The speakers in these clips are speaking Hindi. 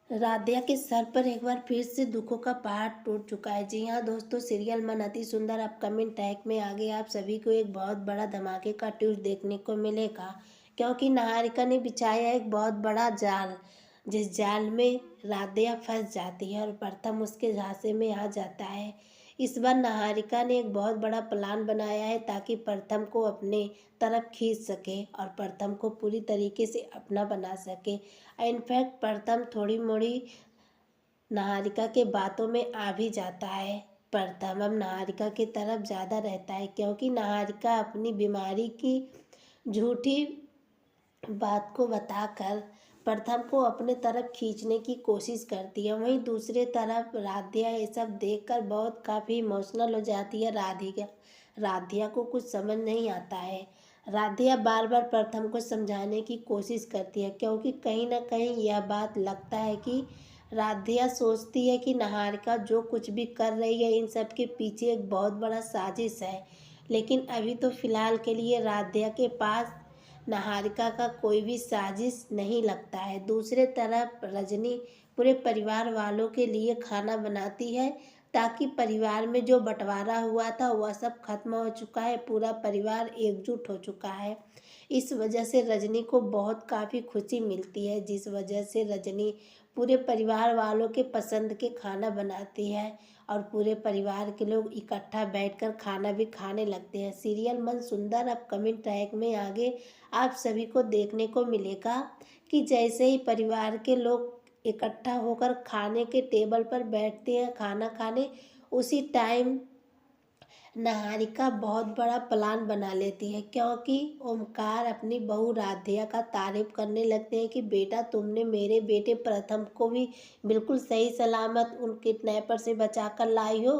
राधिया के सर पर एक बार फिर से दुखों का पहाड़ टूट चुका है। जी हाँ दोस्तों, सीरियल मन अति सुंदर अपकमिंग टैग में आगे आप सभी को एक बहुत बड़ा धमाके का ट्विस्ट देखने को मिलेगा, क्योंकि निहारिका ने बिछाया एक बहुत बड़ा जाल, जिस जाल में राधिया फंस जाती है और प्रथम उसके झांसे में आ जाता है। इस बार निहारिका ने एक बहुत बड़ा प्लान बनाया है ताकि प्रथम को अपने तरफ खींच सके और प्रथम को पूरी तरीके से अपना बना सके। इनफैक्ट प्रथम थोड़ी मोड़ी निहारिका के बातों में आ भी जाता है। प्रथम अब निहारिका की तरफ ज़्यादा रहता है, क्योंकि निहारिका अपनी बीमारी की झूठी बात को बताकर प्रथम को अपने तरफ खींचने की कोशिश करती है। वहीं दूसरे तरफ राधिया ये सब देखकर बहुत काफ़ी इमोशनल हो जाती है। राधिया को कुछ समझ नहीं आता है। राधिया बार बार प्रथम को समझाने की कोशिश करती है, क्योंकि कहीं ना कहीं यह बात लगता है कि राधिया सोचती है कि निहारिका जो कुछ भी कर रही है इन सब के पीछे एक बहुत बड़ा साजिश है। लेकिन अभी तो फिलहाल के लिए राधिया के पास निहारिका का कोई भी साजिश नहीं लगता है। दूसरे तरफ रजनी पूरे परिवार वालों के लिए खाना बनाती है, ताकि परिवार में जो बंटवारा हुआ था वह सब खत्म हो चुका है, पूरा परिवार एकजुट हो चुका है। इस वजह से रजनी को बहुत काफ़ी खुशी मिलती है, जिस वजह से रजनी पूरे परिवार वालों के पसंद के खाना बनाती है और पूरे परिवार के लोग इकट्ठा बैठकर खाना भी खाने लगते हैं। सीरियल मन सुंदर अपकमिंग ट्रैक में आगे आप सभी को देखने को मिलेगा कि जैसे ही परिवार के लोग इकट्ठा होकर खाने के टेबल पर बैठते हैं खाना खाने, उसी टाइम निहारिका बहुत बड़ा प्लान बना लेती है, क्योंकि ओमकार अपनी बहू राधिया का तारीफ करने लगते हैं कि बेटा तुमने मेरे बेटे प्रथम को भी बिल्कुल सही सलामत उन किडनैपर से बचा कर लाई हो।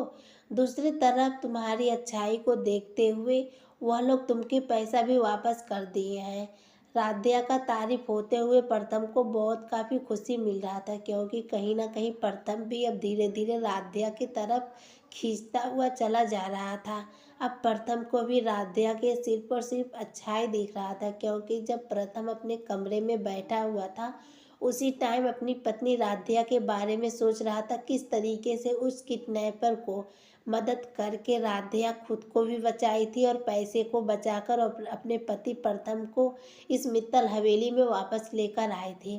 दूसरी तरफ तुम्हारी अच्छाई को देखते हुए वह लोग तुमके पैसा भी वापस कर दिए हैं। राधिया का तारीफ होते हुए प्रथम को बहुत काफ़ी खुशी मिल रहा था, क्योंकि कहीं ना कहीं प्रथम भी अब धीरे धीरे राधिया की तरफ खींचता हुआ चला जा रहा था। अब प्रथम को भी राधिया के सिर पर सिर्फ अच्छाई दिख रहा था, क्योंकि जब प्रथम अपने कमरे में बैठा हुआ था उसी टाइम अपनी पत्नी राधिया के बारे में सोच रहा था, किस तरीके से उस किडनैपर को मदद करके राधिया खुद को भी बचाई थी और पैसे को बचाकर अपने पति प्रथम को इस मित्तल हवेली में वापस लेकर आए थे।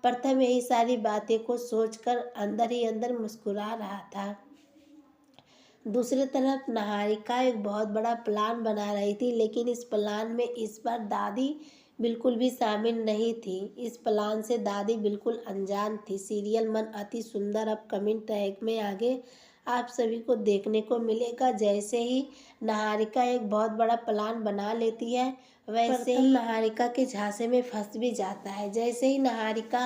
प्रथम यही सारी बातें को सोचकर अंदर ही अंदर मुस्कुरा रहा था। दूसरी तरफ निहारिका एक बहुत बड़ा प्लान बना रही थी, लेकिन इस प्लान में इस बार दादी बिल्कुल भी शामिल नहीं थी। इस प्लान से दादी बिल्कुल अनजान थी। सीरियल मन अति सुंदर अपकमिंग ट्रैक में आगे आप सभी को देखने को मिलेगा। जैसे ही निहारिका एक बहुत बड़ा प्लान बना लेती है, वैसे ही निहारिका के झांसे में फंस भी जाता है। जैसे ही निहारिका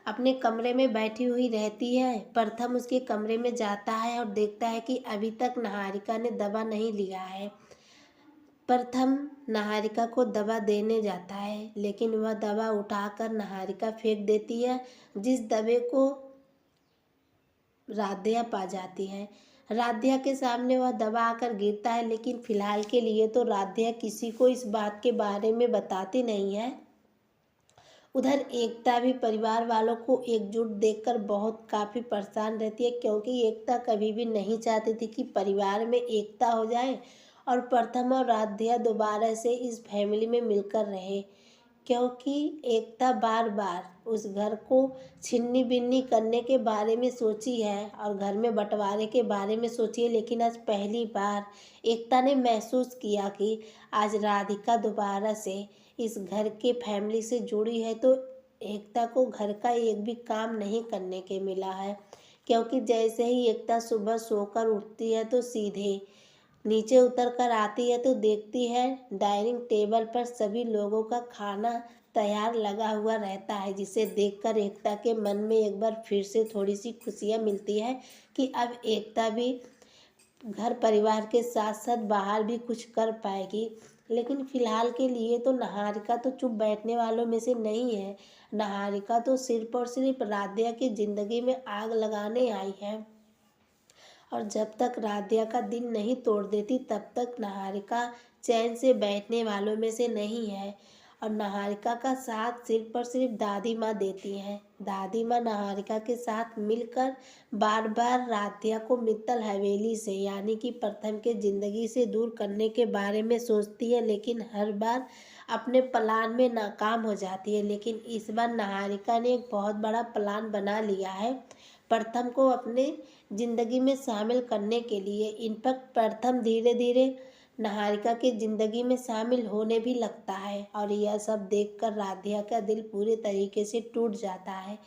अपने कमरे में बैठी हुई रहती है, प्रथम उसके कमरे में जाता है और देखता है कि अभी तक निहारिका ने दवा नहीं लिया है। प्रथम निहारिका को दवा देने जाता है, लेकिन वह दवा उठाकर निहारिका फेंक देती है, जिस दवे को राधिया पा जाती है। राधिया के सामने वह दवा आकर गिरता है, लेकिन फिलहाल के लिए तो राधिया किसी को इस बात के बारे में बताती नहीं है। उधर एकता भी परिवार वालों को एकजुट देखकर बहुत काफ़ी परेशान रहती है, क्योंकि एकता कभी भी नहीं चाहती थी कि परिवार में एकता हो जाए और प्रथम और राधिया दोबारा से इस फैमिली में मिलकर रहे, क्योंकि एकता बार बार उस घर को छिन्नी बिन्नी करने के बारे में सोची है और घर में बंटवारे के बारे में सोची है। लेकिन आज पहली बार एकता ने महसूस किया कि आज राधिका दोबारा से इस घर के फैमिली से जुड़ी है, तो एकता को घर का एक भी काम नहीं करने के मिला है। क्योंकि जैसे ही एकता सुबह सोकर उठती है तो सीधे नीचे उतर कर आती है तो देखती है डाइनिंग टेबल पर सभी लोगों का खाना तैयार लगा हुआ रहता है, जिसे देखकर एकता के मन में एक बार फिर से थोड़ी सी खुशियाँ मिलती है कि अब एकता भी घर परिवार के साथ साथ बाहर भी कुछ कर पाएगी। लेकिन फिलहाल के लिए तो निहारिका तो चुप बैठने वालों में से नहीं है। निहारिका तो सिर्फ और सिर्फ राधिया की ज़िंदगी में आग लगाने आई है, और जब तक राधिया का दिल नहीं तोड़ देती तब तक निहारिका चैन से बैठने वालों में से नहीं है। और निहारिका का साथ सिर्फ और सिर्फ दादी माँ देती हैं। दादी माँ निहारिका के साथ मिलकर बार बार राधिया को मित्तल हवेली से यानी कि प्रथम के ज़िंदगी से दूर करने के बारे में सोचती है, लेकिन हर बार अपने प्लान में नाकाम हो जाती है। लेकिन इस बार निहारिका ने एक बहुत बड़ा प्लान बना लिया है प्रथम को अपने ज़िंदगी में शामिल करने के लिए। इनफैक्ट प्रथम धीरे धीरे निहारिका की ज़िंदगी में शामिल होने भी लगता है और यह सब देखकर राधिया का दिल पूरे तरीके से टूट जाता है,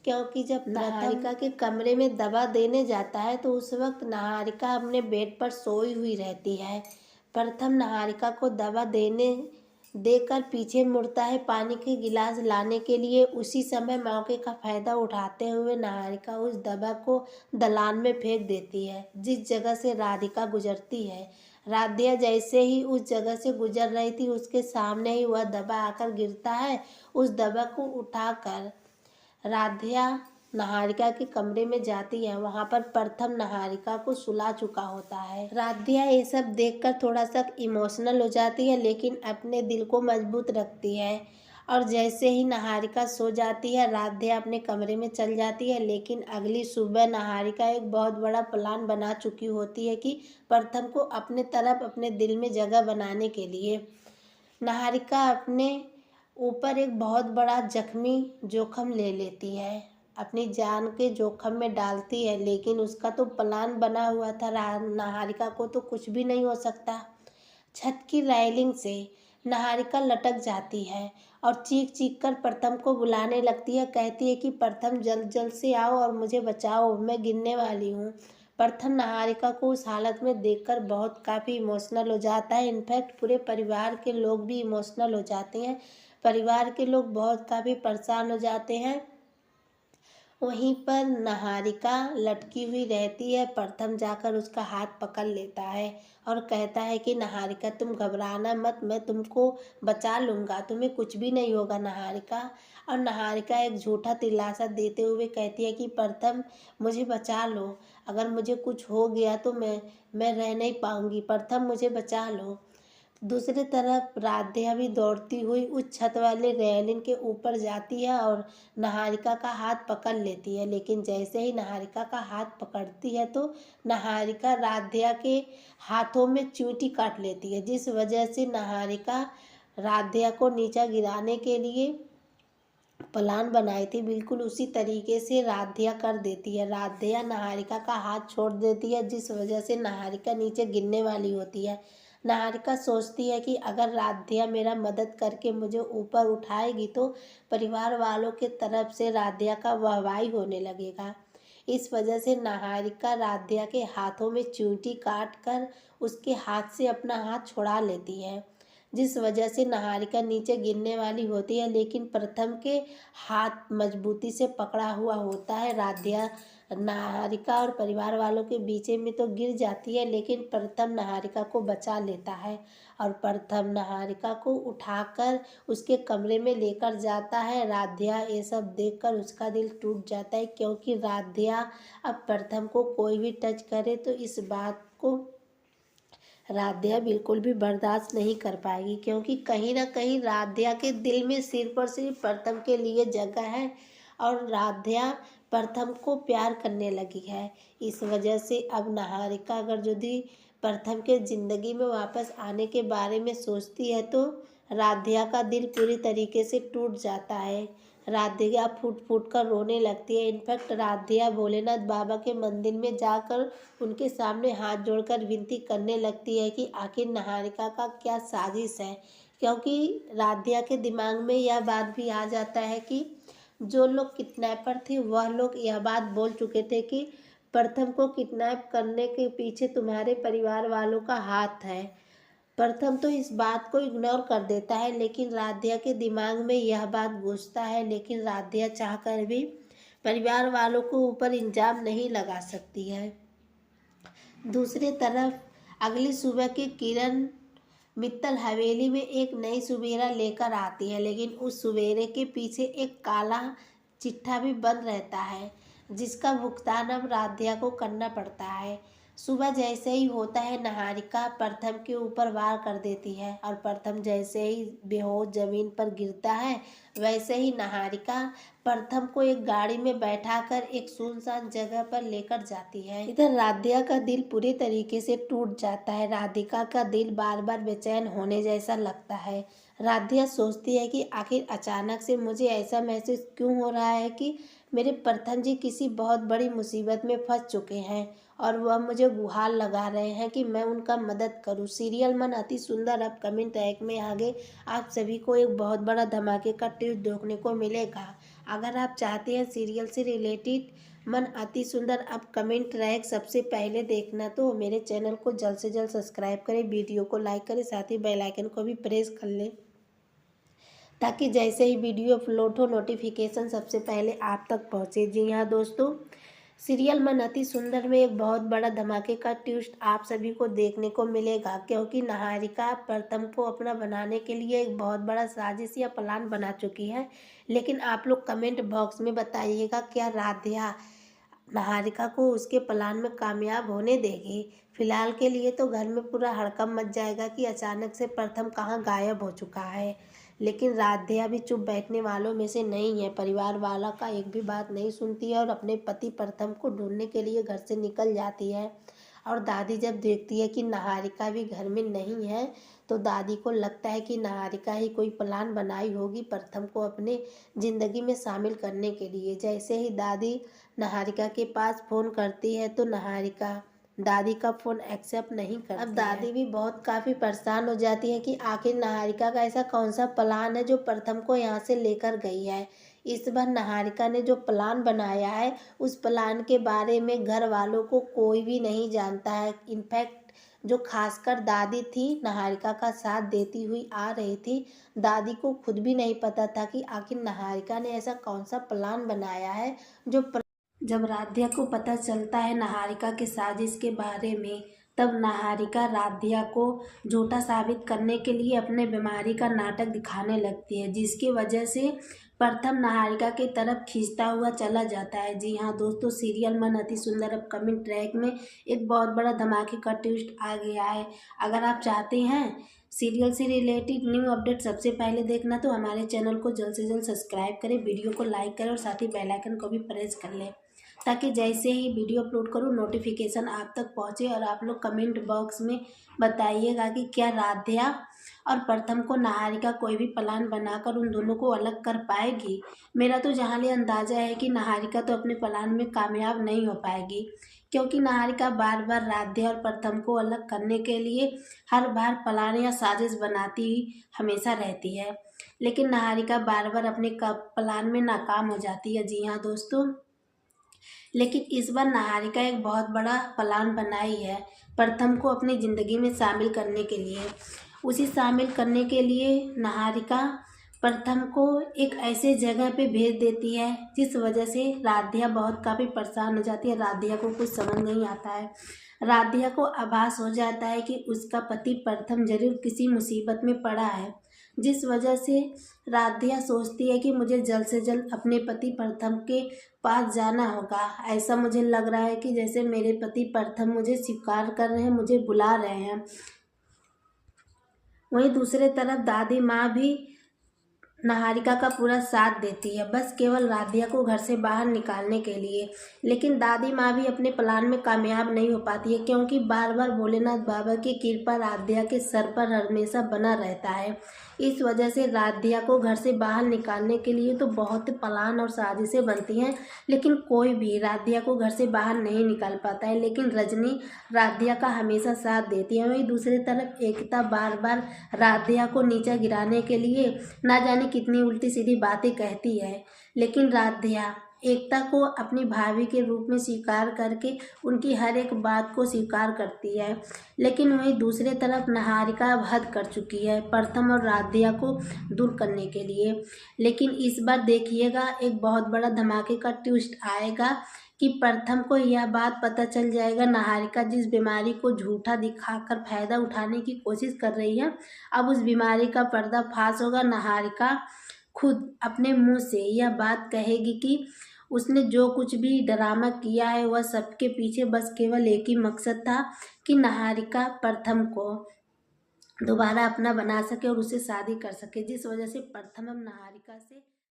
क्योंकि जब निहारिका के कमरे में दवा देने जाता है तो उस वक्त निहारिका अपने बेड पर सोई हुई रहती है। प्रथम निहारिका को दवा देकर पीछे मुड़ता है पानी के गिलास लाने के लिए। उसी समय मौके का फायदा उठाते हुए निहारिका उस दवा को दलान में फेंक देती है जिस जगह से राधिका गुजरती है। राधिया जैसे ही उस जगह से गुजर रही थी उसके सामने ही वह दवा आकर गिरता है। उस दवा को उठाकर राधिया निहारिका के कमरे में जाती है। वहां पर प्रथम निहारिका को सुला चुका होता है। राधिया ये सब देखकर थोड़ा सा इमोशनल हो जाती है, लेकिन अपने दिल को मजबूत रखती है और जैसे ही निहारिका सो जाती है राधिया अपने कमरे में चल जाती है। लेकिन अगली सुबह निहारिका एक बहुत बड़ा प्लान बना चुकी होती है कि प्रथम को अपने तरफ अपने दिल में जगह बनाने के लिए। निहारिका अपने ऊपर एक बहुत बड़ा जोखम ले लेती है, अपनी जान के जोखम में डालती है, लेकिन उसका तो प्लान बना हुआ था, निहारिका को तो कुछ भी नहीं हो सकता। छत की रेलिंग से निहारिका लटक जाती है और चीख चीख कर प्रथम को बुलाने लगती है। कहती है कि प्रथम जल्द जल्द से आओ और मुझे बचाओ, मैं गिरने वाली हूँ। प्रथम निहारिका को उस हालत में देखकर काफ़ी इमोशनल हो जाता है। इनफैक्ट पूरे परिवार के लोग भी इमोशनल हो जाते हैं। परिवार के लोग काफ़ी परेशान हो जाते हैं। वहीं पर निहारिका लटकी हुई रहती है। प्रथम जाकर उसका हाथ पकड़ लेता है और कहता है कि निहारिका तुम घबराना मत, मैं तुमको बचा लूँगा, तुम्हें कुछ भी नहीं होगा निहारिका। और निहारिका एक झूठा दिलासा देते हुए कहती है कि प्रथम मुझे बचा लो, अगर मुझे कुछ हो गया तो मैं रह नहीं पाऊँगी, प्रथम मुझे बचा लो। दूसरी तरफ राधिया भी दौड़ती हुई उस छत वाले रेलिंग के ऊपर जाती है और निहारिका का हाथ पकड़ लेती है। लेकिन जैसे ही निहारिका का हाथ पकड़ती है तो निहारिका राधिया के हाथों में चींटी काट लेती है, जिस वजह से निहारिका राधिया को नीचे गिराने के लिए प्लान बनाई थी बिल्कुल उसी तरीके से राधिया कर देती है। राधिया निहारिका का हाथ छोड़ देती है, जिस वजह से निहारिका नीचे गिरने वाली होती है। निहारिका सोचती है कि अगर राधिया मेरा मदद करके मुझे ऊपर उठाएगी तो परिवार वालों के तरफ से राधिया का वाहवाही होने लगेगा। इस वजह से निहारिका राधिया के हाथों में चींटी काट कर उसके हाथ से अपना हाथ छुड़ा लेती है, जिस वजह से निहारिका नीचे गिरने वाली होती है। लेकिन प्रथम के हाथ मजबूती से पकड़ा हुआ होता है। राधिया निहारिका और परिवार वालों के बीच में तो गिर जाती है, लेकिन प्रथम निहारिका को बचा लेता है और प्रथम निहारिका को उठाकर उसके कमरे में लेकर जाता है। राधिया ये सब देखकर उसका दिल टूट जाता है, क्योंकि राधिया अब प्रथम को कोई भी टच करे तो इस बात को राधिया बिल्कुल भी बर्दाश्त नहीं कर पाएगी, क्योंकि कहीं ना कहीं राधिया के दिल में सिर्फ और सिर्फ प्रथम के लिए जगह है और राधिया प्रथम को प्यार करने लगी है। इस वजह से अब निहारिका अगर यदि प्रथम के ज़िंदगी में वापस आने के बारे में सोचती है तो राधिया का दिल पूरी तरीके से टूट जाता है। राधिया फूट फूट कर रोने लगती है। इनफैक्ट राधिया भोलेनाथ बाबा के मंदिर में जाकर उनके सामने हाथ जोड़कर विनती करने लगती है कि आखिर निहारिका का क्या साजिश है, क्योंकि राधिया के दिमाग में यह बात भी आ जाता है कि जो लोग किडनैपर थे वह लोग यह बात बोल चुके थे कि प्रथम को किडनैप करने के पीछे तुम्हारे परिवार वालों का हाथ है। प्रथम तो इस बात को इग्नोर कर देता है, लेकिन राधिया के दिमाग में यह बात घुसता है। लेकिन राधिया चाहकर भी परिवार वालों को ऊपर इल्जाम नहीं लगा सकती है। दूसरी तरफ अगली सुबह की किरण मित्तल हवेली में एक नई सुबेरा लेकर आती है, लेकिन उस सुबेरे के पीछे एक काला चिट्ठा भी बंद रहता है, जिसका भुगतान अब राधिया को करना पड़ता है। सुबह जैसे ही होता है निहारिका प्रथम के ऊपर वार कर देती है और प्रथम जैसे ही बेहोश जमीन पर गिरता है वैसे ही निहारिका प्रथम को एक गाड़ी में बैठाकर एक सुनसान जगह पर लेकर जाती है। इधर राधिका का दिल पूरी तरीके से टूट जाता है। राधिका का दिल बार बार बेचैन होने जैसा लगता है। राधिका सोचती है कि आखिर अचानक से मुझे ऐसा महसूस क्यों हो रहा है कि मेरे प्रथम जी किसी बहुत बड़ी मुसीबत में फंस चुके हैं और वह मुझे गुहार लगा रहे हैं कि मैं उनका मदद करूं। सीरियल मन अति सुंदर अपकमिंग ट्रैक में आगे आप सभी को एक बहुत बड़ा धमाके का ट्विस्ट देखने को मिलेगा। अगर आप चाहते हैं सीरियल से रिलेटेड मन अति सुंदर अपकमिंग ट्रैक सबसे पहले देखना तो मेरे चैनल को जल्द से जल्द सब्सक्राइब करें, वीडियो को लाइक करें, साथ ही बेल आइकन को भी प्रेस कर लें ताकि जैसे ही वीडियो अपलोड हो नोटिफिकेशन सबसे पहले आप तक पहुँचे। जी हाँ दोस्तों, सीरियल मन अति सुंदर में एक बहुत बड़ा धमाके का ट्विस्ट आप सभी को देखने को मिलेगा क्योंकि निहारिका प्रथम को अपना बनाने के लिए एक बहुत बड़ा साजिश या प्लान बना चुकी है। लेकिन आप लोग कमेंट बॉक्स में बताइएगा क्या राधिका निहारिका को उसके प्लान में कामयाब होने देगी। फिलहाल के लिए तो घर में पूरा हड़कंप मच जाएगा कि अचानक से प्रथम कहाँ गायब हो चुका है। लेकिन राधिका भी चुप बैठने वालों में से नहीं है। परिवार वाला का एक भी बात नहीं सुनती है और अपने पति प्रथम को ढूंढने के लिए घर से निकल जाती है। और दादी जब देखती है कि निहारिका भी घर में नहीं है तो दादी को लगता है कि निहारिका ही कोई प्लान बनाई होगी प्रथम को अपने ज़िंदगी में शामिल करने के लिए। जैसे ही दादी निहारिका के पास फ़ोन करती है तो निहारिका दादी का फ़ोन एक्सेप्ट नहीं करती। अब दादी भी बहुत काफ़ी परेशान हो जाती है कि आखिर निहारिका का ऐसा कौन सा प्लान है जो प्रथम को यहाँ से लेकर गई है। इस बार निहारिका ने जो प्लान बनाया है उस प्लान के बारे में घर वालों को कोई भी नहीं जानता है। इनफैक्ट जो खासकर दादी थी निहारिका का साथ देती हुई आ रही थी, दादी को खुद भी नहीं पता था कि आखिर निहारिका ने ऐसा कौन सा प्लान बनाया है जो जब राधिका को पता चलता है निहारिका के साजिश के बारे में तब निहारिका राधिका को झूठा साबित करने के लिए अपने बीमारी का नाटक दिखाने लगती है, जिसकी वजह से प्रथम निहारिका की तरफ खींचता हुआ चला जाता है। जी हाँ दोस्तों, सीरियल मन अति सुंदर अपकमिंग ट्रैक में एक बहुत बड़ा धमाके का ट्विस्ट आ गया है। अगर आप चाहते हैं सीरियल से रिलेटेड न्यू अपडेट सबसे पहले देखना तो हमारे चैनल को जल्द से जल्द सब्सक्राइब करें, वीडियो को लाइक करें और साथ ही बेल आइकन को भी प्रेस कर लें ताकि जैसे ही वीडियो अपलोड करूँ नोटिफिकेशन आप तक पहुँचे। और आप लोग कमेंट बॉक्स में बताइएगा कि क्या राधिका और प्रथम को निहारिका कोई भी प्लान बनाकर उन दोनों को अलग कर पाएगी। मेरा तो जहाँ ले अंदाज़ा है कि निहारिका तो अपने प्लान में कामयाब नहीं हो पाएगी क्योंकि निहारिका बार बार राधिका और प्रथम को अलग करने के लिए हर बार प्लान या साजिश बनाती ही हमेशा रहती है, लेकिन निहारिका बार बार अपने प्लान में नाकाम हो जाती है। जी हाँ दोस्तों, लेकिन इस बार निहारिका एक बहुत बड़ा प्लान बनाई है प्रथम को अपनी ज़िंदगी में शामिल करने के लिए। उसे शामिल करने के लिए निहारिका प्रथम को एक ऐसे जगह पे भेज देती है जिस वजह से राधिका बहुत काफ़ी परेशान हो जाती है। राधिका को कुछ समझ नहीं आता है। राधिका को आभास हो जाता है कि उसका पति प्रथम जरूर किसी मुसीबत में पड़ा है, जिस वजह से राधिका सोचती है कि मुझे जल्द से जल्द अपने पति प्रथम के पास जाना होगा। ऐसा मुझे लग रहा है कि जैसे मेरे पति प्रथम मुझे स्वीकार कर रहे हैं, मुझे बुला रहे हैं। वहीं दूसरे तरफ दादी माँ भी निहारिका का पूरा साथ देती है, बस केवल राधिका को घर से बाहर निकालने के लिए। लेकिन दादी माँ भी अपने प्लान में कामयाब नहीं हो पाती है क्योंकि बार बार भोलेनाथ बाबा की कृपा राधिका के सर पर हमेशा बना रहता है। इस वजह से राधिका को घर से बाहर निकालने के लिए तो बहुत प्लान और साजिशें बनती हैं, लेकिन कोई भी राधिका को घर से बाहर नहीं निकाल पाता है। लेकिन रजनी राधिका का हमेशा साथ देती है। वहीं दूसरी तरफ एकता बार बार राधिका को नीचे गिराने के लिए ना जाने कितनी उल्टी सीधी बातें कहती है, लेकिन राधिका एकता को अपनी भाभी के रूप में स्वीकार करके उनकी हर एक बात को स्वीकार करती है। लेकिन वहीं दूसरे तरफ निहारिका अब हद कर चुकी है प्रथम और राधिका को दूर करने के लिए। लेकिन इस बार देखिएगा एक बहुत बड़ा धमाके का ट्विस्ट आएगा कि प्रथम को यह बात पता चल जाएगा निहारिका जिस बीमारी को झूठा दिखाकर फायदा उठाने की कोशिश कर रही है, अब उस बीमारी का पर्दाफाश होगा। निहारिका खुद अपने मुंह से यह बात कहेगी कि उसने जो कुछ भी ड्रामा किया है वह सबके पीछे बस केवल एक ही मकसद था कि निहारिका प्रथम को दोबारा अपना बना सके और उससे शादी कर सके, जिस वजह से प्रथम अब निहारिका से